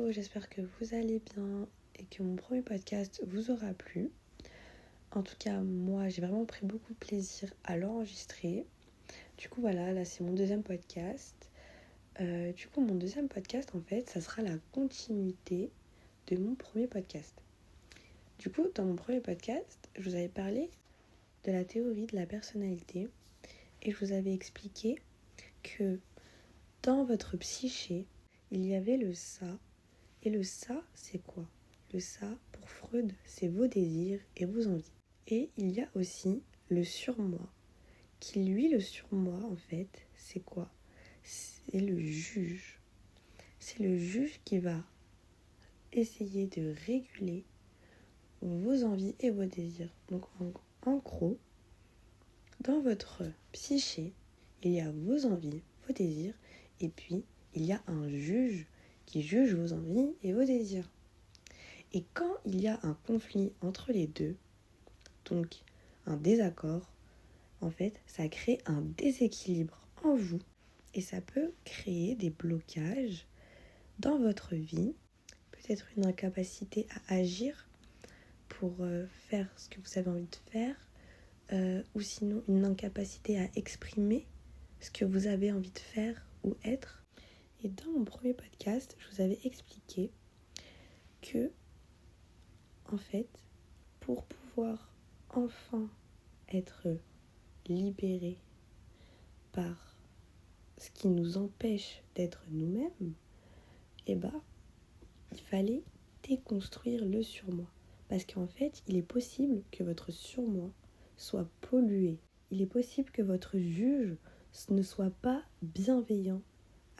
Hello, j'espère que vous allez bien et que mon premier podcast vous aura plu. En tout cas, moi, j'ai vraiment pris beaucoup de plaisir à l'enregistrer. Du coup, voilà, là, c'est mon deuxième podcast. Mon deuxième podcast, en fait, ça sera la continuité de mon premier podcast. Du coup, dans mon premier podcast, je vous avais parlé de la théorie de la personnalité et je vous avais expliqué que dans votre psyché, il y avait le ça. Et le ça, c'est quoi ? Le ça, pour Freud, c'est vos désirs et vos envies. Et il y a aussi le surmoi, qui lui, le surmoi, en fait, c'est quoi ? C'est le juge. C'est le juge qui va essayer de réguler vos envies et vos désirs. Donc, en gros, dans votre psyché, il y a vos envies, vos désirs, et puis il y a un juge qui juge vos envies et vos désirs. Et quand il y a un conflit entre les deux, donc un désaccord, en fait, ça crée un déséquilibre en vous et ça peut créer des blocages dans votre vie, peut-être une incapacité à agir pour faire ce que vous avez envie de faire, ou sinon une incapacité à exprimer ce que vous avez envie de faire ou être. Et dans mon premier podcast, je vous avais expliqué que, en fait, pour pouvoir enfin être libéré par ce qui nous empêche d'être nous-mêmes, il fallait déconstruire le surmoi. Parce qu'en fait, il est possible que votre surmoi soit pollué. Il est possible que votre juge ne soit pas bienveillant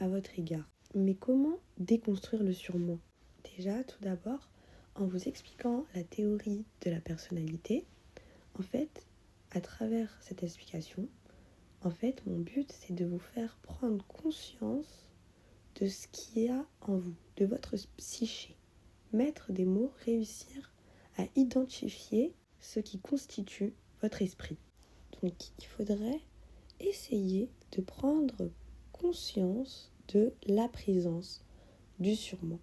à votre égard. Mais comment déconstruire le surmoi ? Déjà, tout d'abord, en vous expliquant la théorie de la personnalité, en fait, à travers cette explication, en fait, mon but, c'est de vous faire prendre conscience de ce qu'il y a en vous, de votre psyché. Mettre des mots, réussir à identifier ce qui constitue votre esprit. Donc, il faudrait essayer de prendre conscience de la présence du surmoi.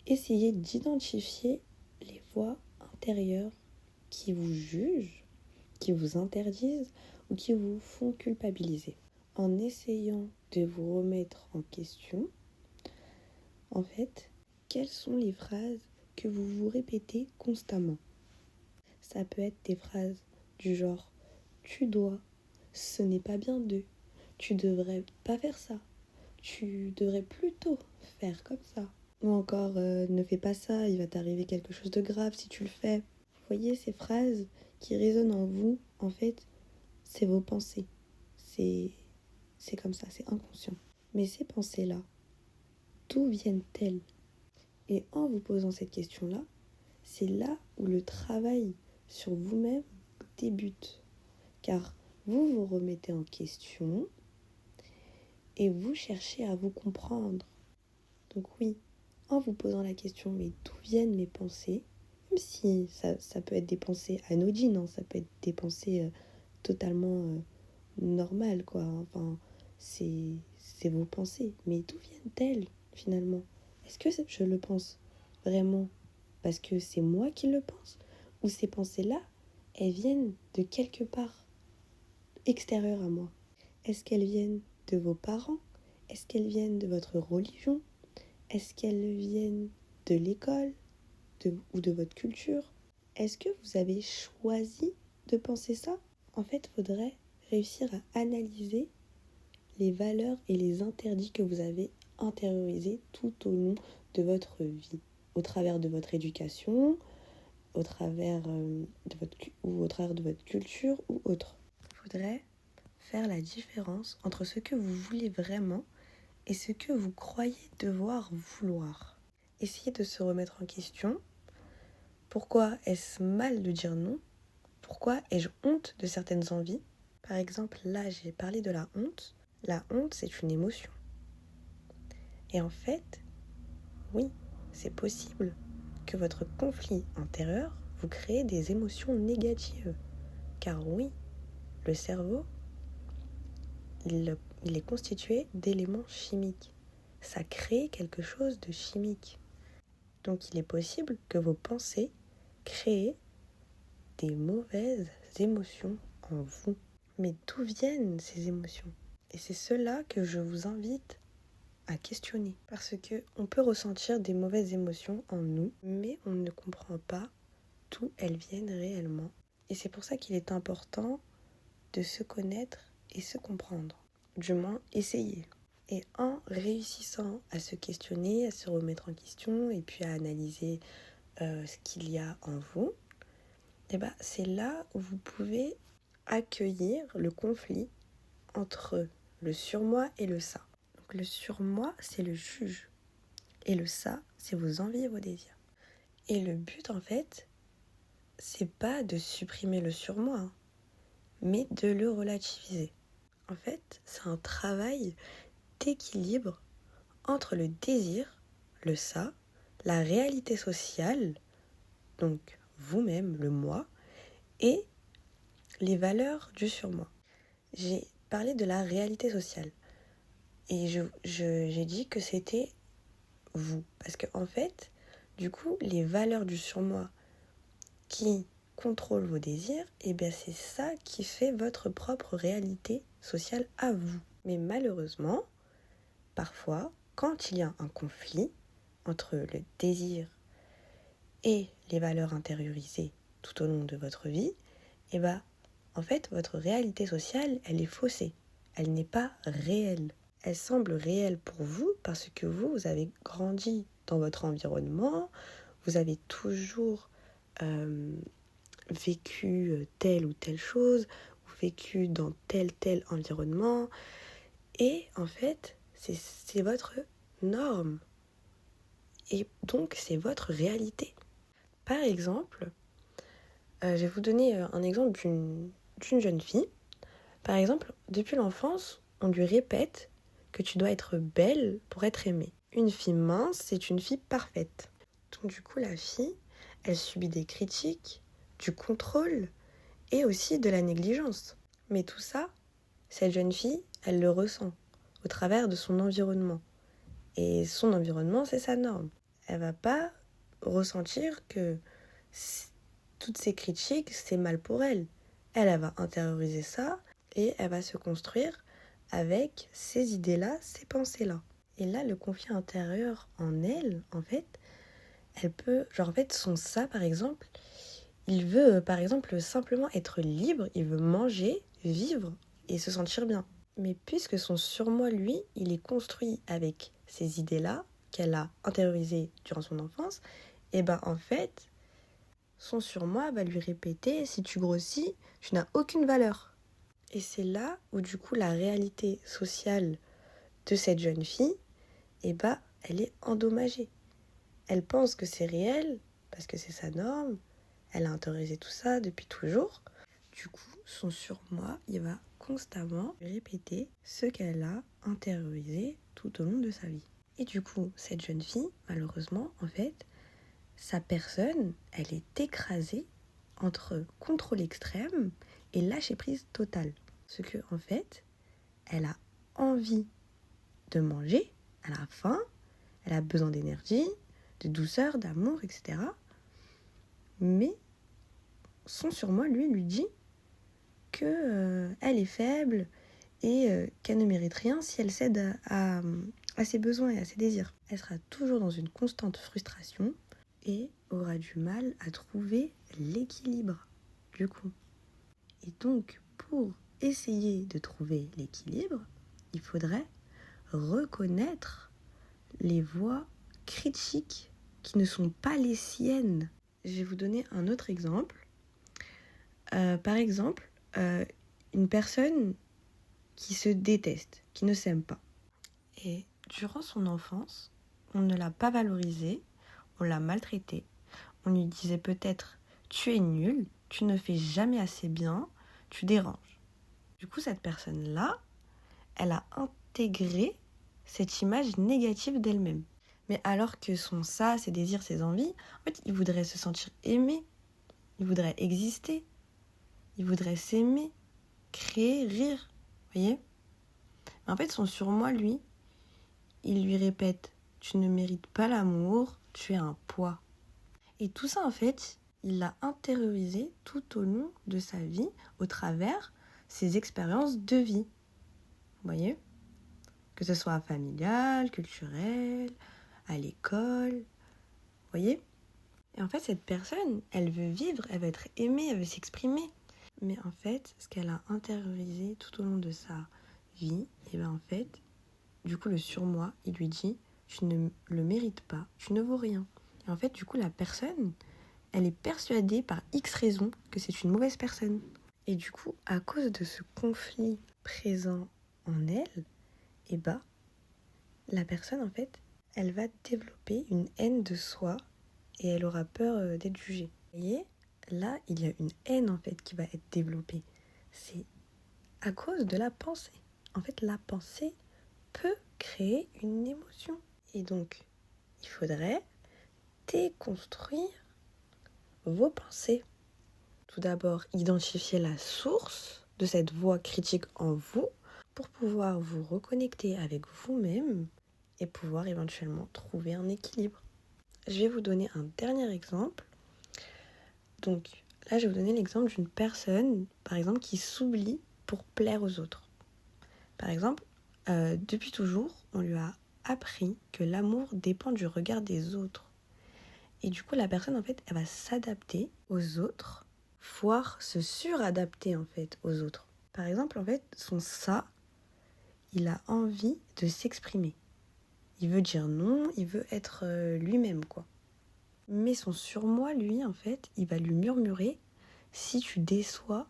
Essayez d'identifier les voix intérieures qui vous jugent, qui vous interdisent ou qui vous font culpabiliser. En essayant de vous remettre en question, en fait, quelles sont les phrases que vous vous répétez constamment ? Ça peut être des phrases du genre « tu dois »,« ce n'est pas bien de »,« tu devrais pas faire ça »,« tu devrais plutôt faire comme ça », ou encore « ne fais pas ça, il va t'arriver quelque chose de grave si tu le fais ». Vous voyez ces phrases qui résonnent en vous, en fait, c'est vos pensées. C'est comme ça, c'est inconscient. Mais ces pensées-là, d'où viennent-elles ? Et en vous posant cette question-là, c'est là où le travail sur vous-même débute. Car vous vous remettez en question et vous cherchez à vous comprendre. Donc oui, en vous posant la question, mais d'où viennent mes pensées ? Même si ça peut être des pensées anodines, hein, ça peut être des pensées totalement normales, quoi. Enfin, c'est vos pensées. Mais d'où viennent-elles, finalement ? Est-ce que je le pense vraiment parce que c'est moi qui le pense ? Ou ces pensées-là, elles viennent de quelque part extérieur à moi ? Est-ce qu'elles viennent de vos parents ? Est-ce qu'elles viennent de votre religion ? Est-ce qu'elles viennent de l'école ou de votre culture ? Est-ce que vous avez choisi de penser ça ? En fait, il faudrait réussir à analyser les valeurs et les interdits que vous avez intériorisés tout au long de votre vie, au travers de votre éducation, au travers de votre culture ou autre. Il faudrait faire la différence entre ce que vous voulez vraiment et ce que vous croyez devoir vouloir. Essayez de se remettre en question. Pourquoi est-ce mal de dire non ? Pourquoi ai-je honte de certaines envies ? Par exemple, là, j'ai parlé de la honte. La honte, c'est une émotion. Et en fait, oui, c'est possible que votre conflit intérieur vous crée des émotions négatives. Car oui, le cerveau, il est constitué d'éléments chimiques. ça crée quelque chose de chimique. Donc il est possible que vos pensées créent des mauvaises émotions en vous. Mais d'où viennent ces émotions? Et c'est cela que je vous invite à questionner. Parce que on peut ressentir des mauvaises émotions en nous, mais on ne comprend pas d'où elles viennent réellement. Et c'est pour ça qu'il est important de se connaître et se comprendre. Du moins, essayer. Et en réussissant à se questionner, à se remettre en question et puis à analyser ce qu'il y a en vous, c'est là où vous pouvez accueillir le conflit entre le surmoi et le ça. Donc le surmoi, c'est le juge. Et le ça, c'est vos envies et vos désirs. Et le but, en fait, c'est pas de supprimer le surmoi, mais de le relativiser. En fait, c'est un travail d'équilibre entre le désir, le ça, la réalité sociale, donc vous-même, le moi, et les valeurs du surmoi. J'ai parlé de la réalité sociale et j'ai dit que c'était vous. Parce que en fait, du coup, les valeurs du surmoi qui contrôlent vos désirs, c'est ça qui fait votre propre réalité sociale à vous. Mais malheureusement, parfois, quand il y a un conflit entre le désir et les valeurs intériorisées tout au long de votre vie, en fait, votre réalité sociale, elle est faussée. Elle n'est pas réelle. Elle semble réelle pour vous parce que vous avez grandi dans votre environnement, vous avez toujours vécu telle ou telle chose, ou vécu dans tel environnement, et en fait, c'est votre norme. Et donc, c'est votre réalité. Par exemple, je vais vous donner un exemple d'une jeune fille. Par exemple, depuis l'enfance, on lui répète que tu dois être belle pour être aimée. Une fille mince, c'est une fille parfaite. Donc du coup, la fille, elle subit des critiques, du contrôle et aussi de la négligence. Mais tout ça, cette jeune fille, elle le ressent au travers de son environnement. Et son environnement, c'est sa norme. Elle va pas ressentir que toutes ces critiques, c'est mal pour elle. Elle va intérioriser ça et elle va se construire avec ces idées-là, ces pensées-là. Et là, le conflit intérieur en elle, en fait, elle peut... son ça, par exemple, il veut, par exemple, simplement être libre, il veut manger, vivre et se sentir bien. Mais puisque son surmoi, lui, il est construit avec ces idées-là qu'elle a intériorisées durant son enfance, en fait, son surmoi va lui répéter « si tu grossis, tu n'as aucune valeur ». Et c'est là où du coup la réalité sociale de cette jeune fille, elle est endommagée. Elle pense que c'est réel parce que c'est sa norme, elle a intériorisé tout ça depuis toujours. Du coup, son surmoi, il va constamment répéter ce qu'elle a intériorisé tout au long de sa vie. Et du coup, cette jeune fille, malheureusement, en fait, sa personne, elle est écrasée entre contrôle extrême et lâcher prise totale. Parce que, en fait, elle a envie de manger, elle a faim, elle a besoin d'énergie, de douceur, d'amour, etc. Mais son surmoi, lui dit que elle est faible et qu'elle ne mérite rien si elle cède à ses besoins et à ses désirs. Elle sera toujours dans une constante frustration et aura du mal à trouver l'équilibre, du coup. Et donc, pour essayer de trouver l'équilibre, il faudrait reconnaître les voix critiques qui ne sont pas les siennes. Je vais vous donner un autre exemple. Par exemple, une personne qui se déteste, qui ne s'aime pas. Et durant son enfance, on ne l'a pas valorisée, on l'a maltraitée. On lui disait peut-être « tu es nul, tu ne fais jamais assez bien, tu déranges ». Du coup, cette personne-là, elle a intégré cette image négative d'elle-même. Mais alors que son ça, ses désirs, ses envies, en fait, il voudrait se sentir aimé, il voudrait exister, il voudrait s'aimer, créer, rire, vous voyez ? Mais en fait, son surmoi, lui, il lui répète « Tu ne mérites pas l'amour, tu es un poids ». Et tout ça, en fait, il l'a intériorisé tout au long de sa vie, au travers ses expériences de vie. Vous voyez ? Que ce soit familial, culturel, à l'école. Vous voyez ? Et en fait, cette personne, elle veut vivre, elle veut être aimée, elle veut s'exprimer. Mais en fait, ce qu'elle a intériorisé tout au long de sa vie, et bien en fait, du coup, le surmoi, il lui dit « Tu ne le mérites pas, tu ne vaux rien ». Et en fait, du coup, la personne, elle est persuadée par X raisons que c'est une mauvaise personne. Et du coup, à cause de ce conflit présent en elle, et bah, la personne, en fait, elle va développer une haine de soi et elle aura peur d'être jugée. Vous voyez, là, il y a une haine, en fait, qui va être développée. C'est à cause de la pensée. En fait, la pensée peut créer une émotion. Et donc, il faudrait déconstruire vos pensées. Tout d'abord, identifier la source de cette voix critique en vous pour pouvoir vous reconnecter avec vous-même et pouvoir éventuellement trouver un équilibre. Je vais vous donner un dernier exemple. Donc là, je vais vous donner l'exemple d'une personne, par exemple, qui s'oublie pour plaire aux autres. Par exemple, depuis toujours, on lui a appris que l'amour dépend du regard des autres. Et du coup, la personne, en fait, elle va s'adapter aux autres, voire se suradapter, en fait, aux autres. Par exemple, en fait, son ça, il a envie de s'exprimer. Il veut dire non, il veut être lui-même, quoi. Mais son surmoi, lui, en fait, il va lui murmurer « Si tu déçois,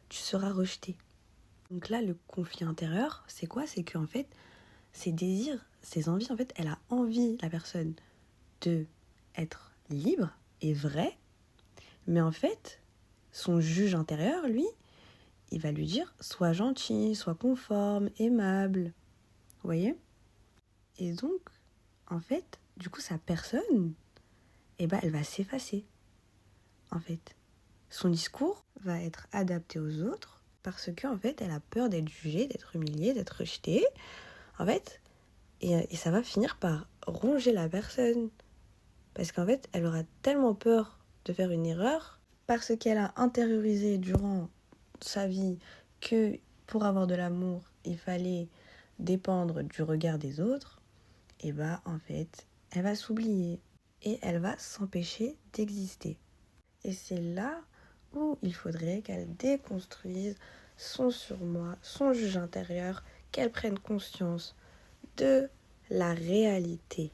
tu seras rejeté ». Donc là, le conflit intérieur, c'est quoi ? C'est qu'en fait, ses désirs, ses envies, en fait, elle a envie, la personne, de être libre et vrai. Mais en fait, son juge intérieur, lui, il va lui dire « Sois gentil, sois conforme, aimable ». Vous voyez ? Et donc, en fait, du coup, sa personne, eh ben, elle va s'effacer. En fait, son discours va être adapté aux autres parce qu'en fait, elle a peur d'être jugée, d'être humiliée, d'être rejetée. En fait, et ça va finir par ronger la personne. Parce qu'en fait, elle aura tellement peur de faire une erreur parce qu'elle a intériorisé durant sa vie que pour avoir de l'amour, il fallait dépendre du regard des autres. Et bah, en fait, elle va s'oublier et elle va s'empêcher d'exister. Et c'est là où il faudrait qu'elle déconstruise son surmoi, son juge intérieur, qu'elle prenne conscience de la réalité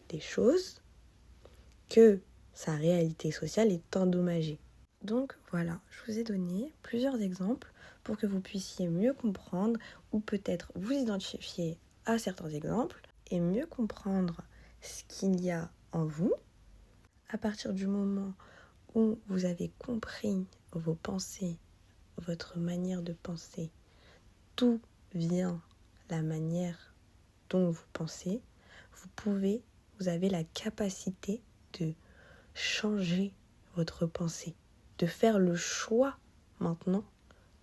des choses, que sa réalité sociale est endommagée. Donc voilà, je vous ai donné plusieurs exemples pour que vous puissiez mieux comprendre ou peut-être vous identifier à certains exemples et mieux comprendre ce qu'il y a en vous. À partir du moment où vous avez compris vos pensées, votre manière de penser, d'où vient la manière dont vous pensez, vous avez la capacité de changer votre pensée, de faire le choix maintenant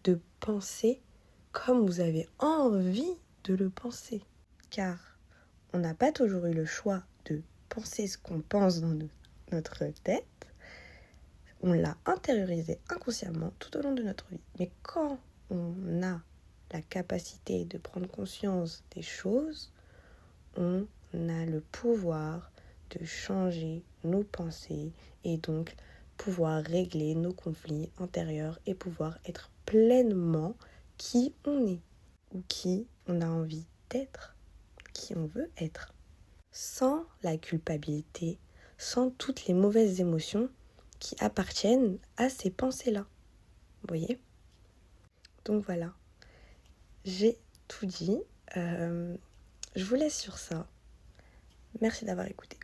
de penser comme vous avez envie de le penser. Car on n'a pas toujours eu le choix de penser ce qu'on pense dans notre tête. On l'a intériorisé inconsciemment tout au long de notre vie. Mais quand on a la capacité de prendre conscience des choses, on a le pouvoir de changer nos pensées et donc pouvoir régler nos conflits intérieurs et pouvoir être pleinement qui on est ou qui on a envie d'être, qui on veut être, sans la culpabilité, sans toutes les mauvaises émotions qui appartiennent à ces pensées-là. Vous voyez ? Donc voilà, j'ai tout dit. Je vous laisse sur ça. Merci d'avoir écouté.